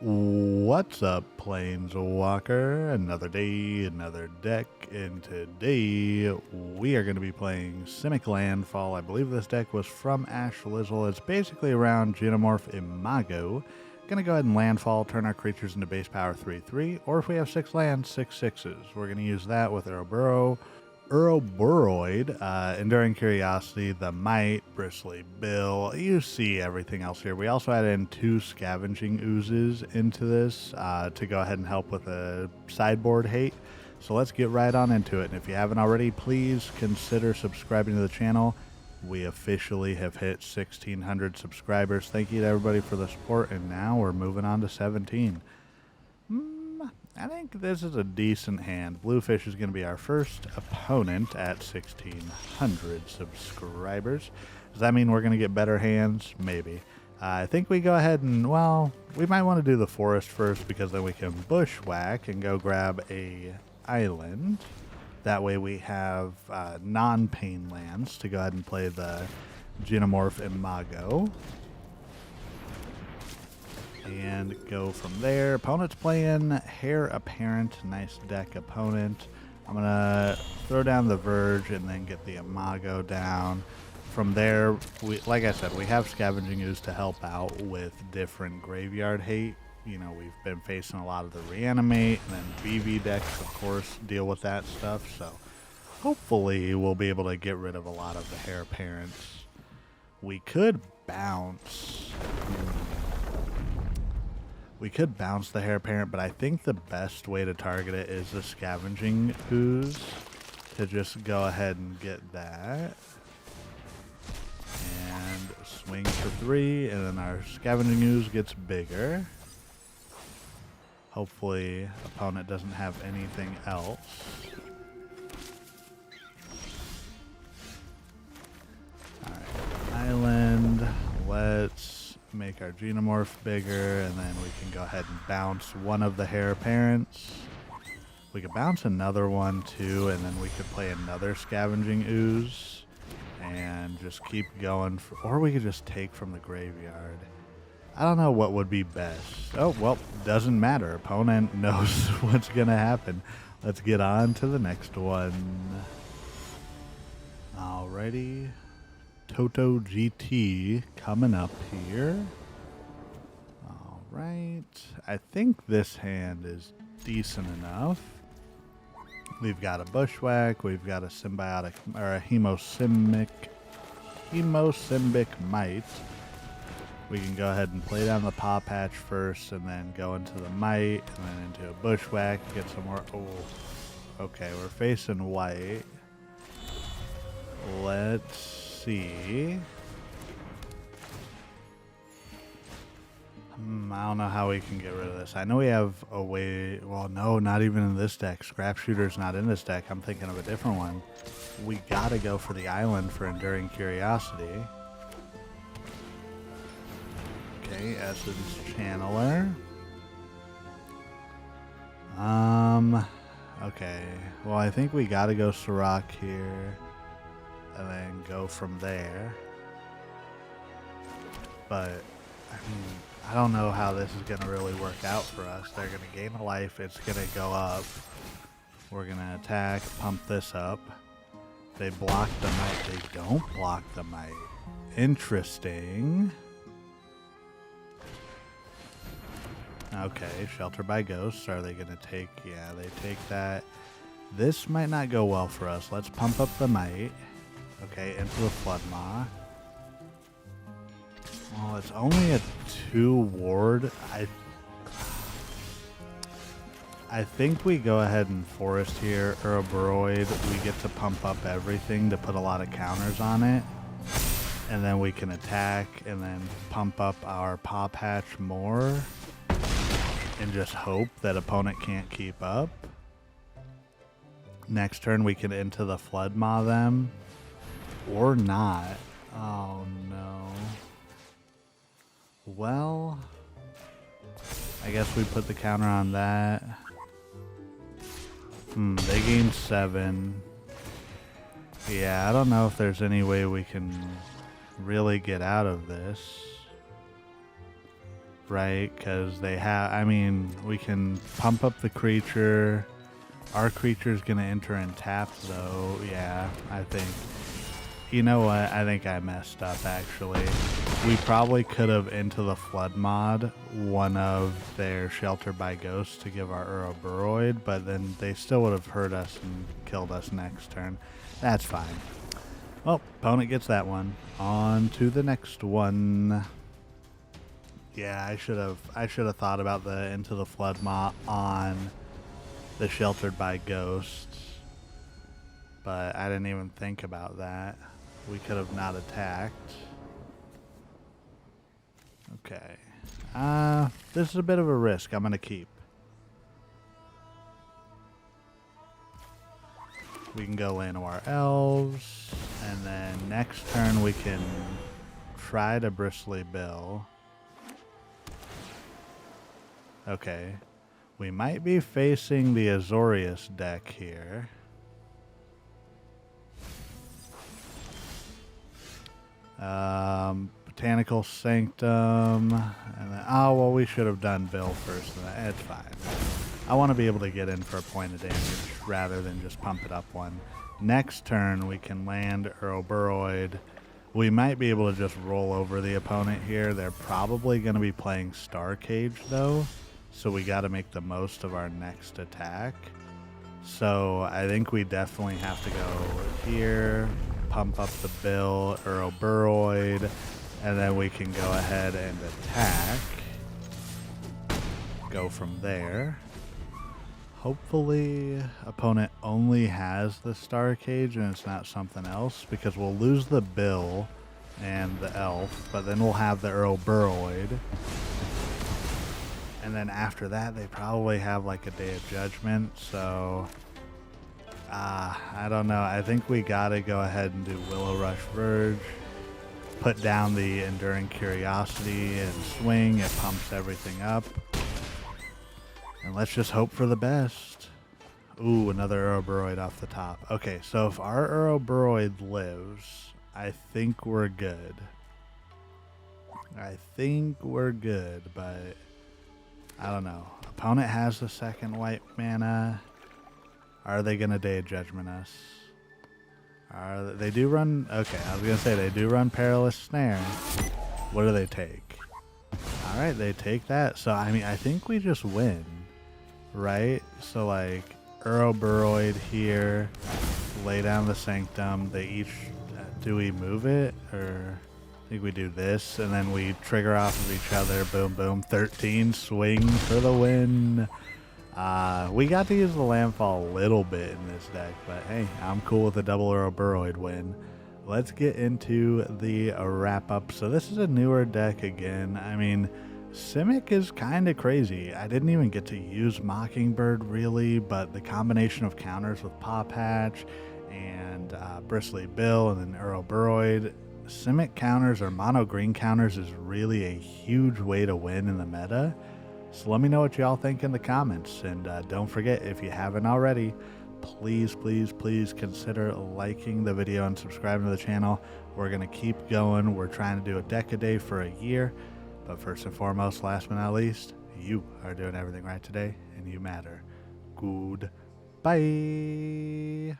What's up, Planeswalker? Another day, another deck, and today we are going to be playing Simic Landfall. I believe this deck was from Ash Lizzle. It's basically around Genemorph Imago. Going to go ahead and landfall, turn our creatures into base power 3/3, or if we have 6 lands, 6/6s. We're going to use that with Ouroboroid, Enduring Curiosity, the Mite, Bristly Bill. You see everything else here. We also added in 2 Scavenging Oozes into this to go ahead and help with a sideboard hate. So let's get right on into it. And if you haven't already, please consider subscribing to the channel. We officially have hit 1,600 subscribers. Thank you to everybody for the support. And now we're moving on to 17. I think this is a decent hand. Bluefish is going to be our first opponent at 1,600 subscribers. Does that mean we're going to get better hands? Maybe. I think we go ahead and, well, we might want to do the forest first because then we can bushwhack and go grab a island. That way we have non-pain lands to go ahead and play the Genemorph Imago. And go from there. Opponent's playing Heir Apparent. Nice deck opponent. I'm going to throw down the Verge and then get the Imago down. From there, like I said, we have Scavenging Ooze to help out with different graveyard hate. You know, we've been facing a lot of the Reanimate, and then BV decks, of course, deal with that stuff. So hopefully we'll be able to get rid of a lot of the Heir Apparents. We could bounce... We could bounce the Heir Apparent, but I think the best way to target it is the Scavenging Ooze to just go ahead and get that. And swing for 3, and then our Scavenging Ooze gets bigger. Hopefully, opponent doesn't have anything else. Alright, island. Let's make our Genemorph bigger, and then we can go ahead and bounce one of the Heir Apparents. We could bounce another one too, and then we could play another Scavenging Ooze and just keep going, or we could just take from the graveyard. I don't know what would be best. Oh, well, doesn't matter. Opponent knows what's gonna happen. Let's get on to the next one. Alrighty. Toto GT coming up here. Alright. I think this hand is decent enough. We've got a Bushwhack, we've got a symbiotic, or a Hemosymbic Mite. We can go ahead and play down the Pawpatch first, and then go into the Mite, and then into a Bushwhack, get some more. Oh, okay, we're facing white. Let's see. I don't know how we can get rid of this. I know we have a way. Well, no, not even in this deck. Scrap Shooter's not in this deck. I'm thinking of a different one. We gotta go for the island for Enduring Curiosity. Okay, Essence Channeler. Okay. Well, I think we gotta go Surrak here, and then go from there. But, I mean, I don't know how this is going to really work out for us. They're going to gain a life. It's going to go up. We're going to attack, pump this up. They block the Mite. They don't block the Mite. Interesting. Okay, Shelter by Ghosts. Are they going to take? Yeah, they take that. This might not go well for us. Let's pump up the Mite. Okay, Into the Flood Maw. Well, it's only a 2 ward. I think we go ahead and forest here. Ouroboroid, we get to pump up everything to put a lot of counters on it. And then we can attack and then pump up our Pawpatch more. And just hope that opponent can't keep up. Next turn we can Into the Flood Maw them. Or not. Oh no. Well, I guess we put the counter on that. They gained 7. Yeah, I don't know if there's any way we can really get out of this. right? Because they have, I mean, we can pump up the creature. Our creature's going to enter and tap, though. Yeah, I think. You know what? I think I messed up, actually. We probably could have Into the Flood Mod one of their Shelter by Ghosts to give our Ouroboroid, but then they still would have hurt us and killed us next turn. That's fine. Well, opponent gets that one. On to the next one. Yeah, I should have thought about the Into the Flood Maw on the Sheltered by Ghosts, but I didn't even think about that. We could have not attacked. Okay. This is a bit of a risk I'm going to keep. We can go Llanowar Elves, and then next turn we can try to Bristly Bill. Okay. We might be facing the Azorius deck here. Botanical Sanctum, and then, oh, well, we should have done Bill first. It's fine. I want to be able to get in for a point of damage rather than just pump it up one. Next turn, we can land Ouroboroid. We might be able to just roll over the opponent here. They're probably going to be playing Star Cage, though, so we got to make the most of our next attack. So I think we definitely have to go here, pump up the Bill, Ouroboroid, and then we can go ahead and attack. Go from there. Hopefully opponent only has the Star Cage and it's not something else, because we'll lose the Bill and the Elf, but then we'll have the Ouroboroid. And then after that, they probably have like a Day of Judgment, so I don't know. I think we gotta go ahead and do Willowrush Verge, put down the Enduring Curiosity and swing. It pumps everything up. And let's just hope for the best. Ooh, another Ouroboroid off the top. Okay, so if our Ouroboroid lives, I think we're good. I think we're good, but I don't know. Opponent has the second white mana. Are they going to Day of Judgment us? They do run... Okay, I was going to say they do run Perilous Snare. What do they take? Alright, they take that. So, I mean, I think we just win. Right? So, like, Ouroboroid here, lay down the Sanctum. They each... do we move it? Or... I think we do this, and then we trigger off of each other. Boom, boom. 13, swing for the win. We got to use the Landfall a little bit in this deck, but hey, I'm cool with a double Ouroboroid win. Let's get into the wrap-up. So this is a newer deck again. I mean, Simic is kind of crazy. I didn't even get to use Mockingbird, really, but the combination of counters with Pawpatch and Bristly Bill and then Ouroboroid, Simic counters or mono green counters is really a huge way to win in the meta. So let me know what y'all think in the comments, and don't forget, if you haven't already, please consider liking the video and subscribing to the channel. We're going to keep going. We're trying to do a deck a day for a year, but first and foremost, last but not least, you are doing everything right today and you matter. Goodbye.